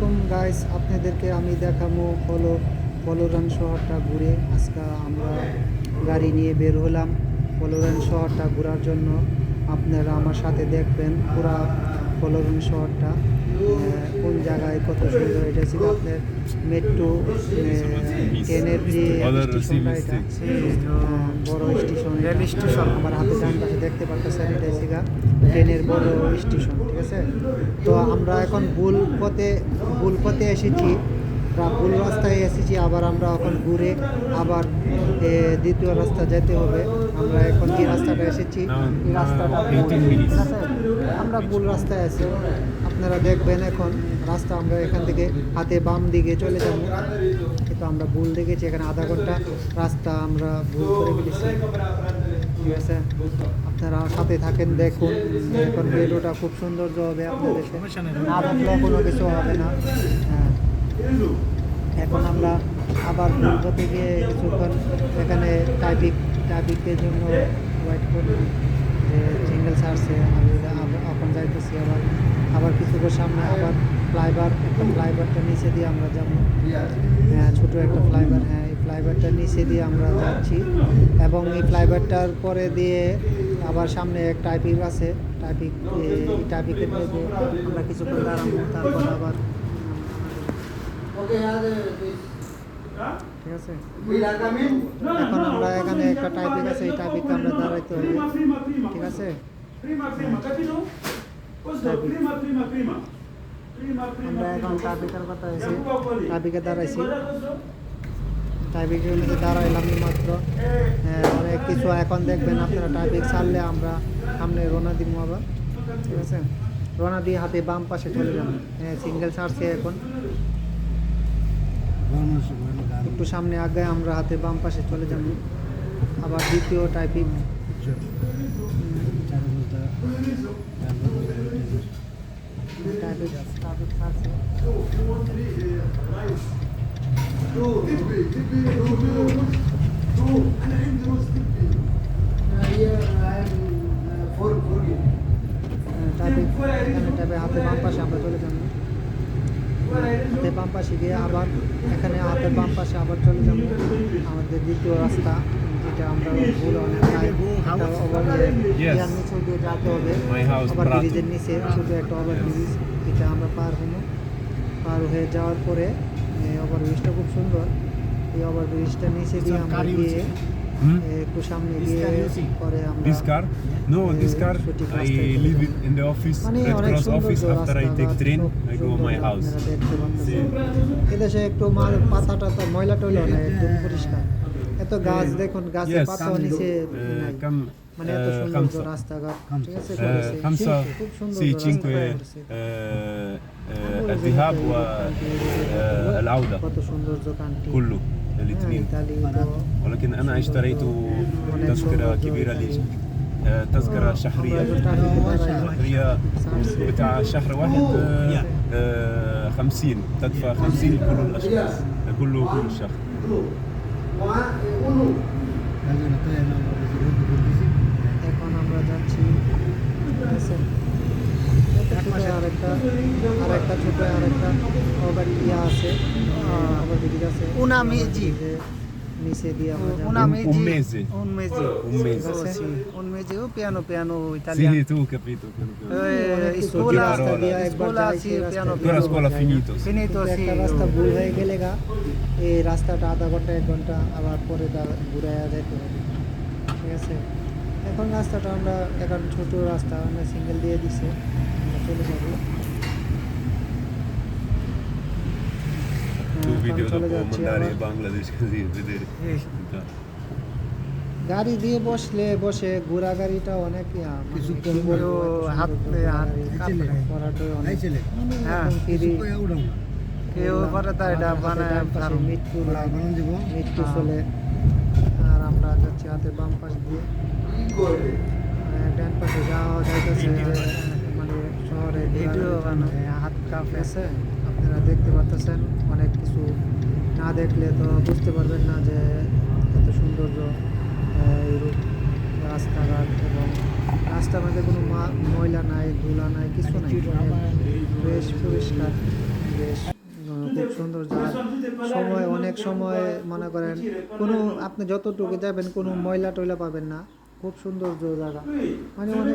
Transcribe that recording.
আলাইকুম গাইস, আপনাদেরকে আমি দেখাবো ফলোরান শহরটা ঘুরে। আজকে আমরা গাড়ি নিয়ে বের হলাম ফলোরান শহরটা ঘোরার জন্য। আপনারা আমার সাথে দেখবেন পুরা ফলোরান শহরটা কোন জায়গায় কত সুন্দর। এটা ছিল আপনার মেট্রো ট্রেনের যে স্টেশনটা, এটা বড় স্টেশন, রেল স্টেশন। আমার হাতে ডান পাশে দেখতে পাচ্ছেন, এটা ছিল ট্রেনের বড় স্টেশন, ঠিক আছে। তো আমরা এখন ভুল পথে এসেছি, ভুল রাস্তায় এসেছি। আবার আমরা এখন ঘুরে আবার দ্বিতীয় রাস্তা যেতে হবে। আমরা এখন যে রাস্তাটা এসেছি এই রাস্তাটা ঠিক আছে, আমরা ভুল রাস্তায় আছি। আপনারা দেখবেন এখন রাস্তা, আমরা এখান থেকে হাতে বাম দিকে চলে যাব, কিন্তু আমরা ভুল দেখেছি। এখানে আধা ঘন্টা রাস্তা আমরা ভুল করে ফেলেছি, ঠিক আছে। আপনারা সাথে থাকেন, দেখুন। এখন ভিডিওটা খুব সৌন্দর্য হবে আপনাদের, না দেখলে কোনো কিছু হবে না। হ্যাঁ, এখন আমরা আবার ভুল পথে গিয়ে কিছুক্ষণ এখানে ট্রাফিকের জন্য ওয়েট করি, যে সিঙ্গেল ছাড়ছে। আমি এখন যাইতেছি আবার কিছুক্ষণ সামনে আবার ফ্লাইওভারটা নিচে দিয়ে আমরা যাব। হ্যাঁ, ছোটো একটা ফ্লাইওভার, হ্যাঁ এই ফ্লাইওভারটার নিচে দিয়ে আমরা যাচ্ছি। এবং এই ফ্লাইওভারটার পরে দিয়ে আবার সামনে এক ট্রাফিক আছে, ট্রাফিকের মধ্যে আমরা কিছুক্ষণ দাঁড়াবো, তারপর আবার ঠিক আছে। এখন আমরা এখানে একটা ট্রাফিক আছে, এই ট্রাফিকে আমরা দাঁড়াইতে হবে, ঠিক আছে। আমরা এখন ট্রাফিকের কথা আছে, ট্রাফিকে দাঁড়াইছি, ট্রাফিকের মধ্যে দাঁড়াইলাম মাত্র। অনেক কিছু এখন দেখবেন আপনারা। ট্রাফিক ছাড়লে আমরা সামনে রওনা দিব আবার, ঠিক আছে। রওনা দিয়ে হাতে বাম পাশে চলে যাবো। সিঙ্গেল ছাড়ছে এখন, একটু সামনে আগে আমরা হাতে বাম পাশে চলে যাব। আবার দ্বিতীয় ট্রাফিক ছাড়ছে। হাতে বাম পাশে আমরা চলে যাব, হাতে বাম পাশে গিয়ে আবার এখানে হাতে বাম পাশে আবার চলে যাব আমাদের দ্বিতীয় রাস্তা, যেটা আমরা ভুল অনেক নিচে দিয়ে যেতে হবে। ওভার ব্রিজের নিচে ছোটো একটা ওভার ব্রিজ, এটা আমরা পার হয়ে যাওয়ার পরে ওভার ব্রিজটা খুব সুন্দর। এই ওভার ব্রিজটার নিচে দিয়ে আমরা গিয়ে একটু সামনে গিয়ে পরে আমরা This car? No, this car, I leave it in the office, Red Cross office. After I take train, I go my house. এদেশে একটু পাতাটা তো ময়লা টয়লা না, একদম পরিষ্কার। এত গাছ দেখুন, গাছের পাতা নিচে মানে এত সুন্দর রাস্তাঘাট, ঠিক আছে। খুব সুন্দর الذهاب والعودة কত সুন্দর দোকানটি كله الاثنين. ولكن أنا اشتريت تذكرة كبيرة لي، تذكرة شهرية بتاع شهر واحد 50 تدفع 50 كل الأشخاص كل الشهر. এখন আমরা যাচ্ছি, আরেকটা ছোট ওভার ইয়া আছে, ওভার ব্রিজ আছে nice di un mese o piano italiano. Sì, tu capito. Scuola sì, piano Tu la scuola finito, sì. Finito sì. একটা রাস্তা ভুল হয়ে গেলে এই রাস্তাটা আধা ঘন্টা 1 ঘন্টা আবার পরে ঘুরে যেতে হবে, ঠিক আছে। এখন রাস্তাটা আমরা এখন ছোট রাস্তা আমরা সিঙ্গেল দিয়ে দিছে, আমরা চলে যাবো। Tu video dopo mandare in Bangladesh così vedere. গাড়ি দিয়ে বসে ঘোরা গাড়িটা অনেক হাত করাটাই অনেক হ্যাঁ কেউ করে তার এটা বানায় মৃত্যু চলে। আর আমরা যাচ্ছি হাতে বাম পাশ দিয়ে, ডান পাশে যাওয়া যাইতেছে, মানে শহরে হাত কাঁপতেছে। আপনারা দেখতে পাচ্ছেন, অনেক কিছু না দেখলে তো বুঝতে পারবেন না যে এত সৌন্দর্য এইরূপ রাস্তাঘাট। এবং রাস্তার মধ্যে কোনো ময়লা নাই, ধুলা নাই, কিছু নাই, বেশ পরিষ্কার, বেশ খুব সুন্দর জায়গা সময় অনেক সময় মনে করেন কোনো আপনি যতটুকু যাবেন কোনো ময়লা টয়লা পাবেন না খুব সুন্দর জায়গা মানে অনেক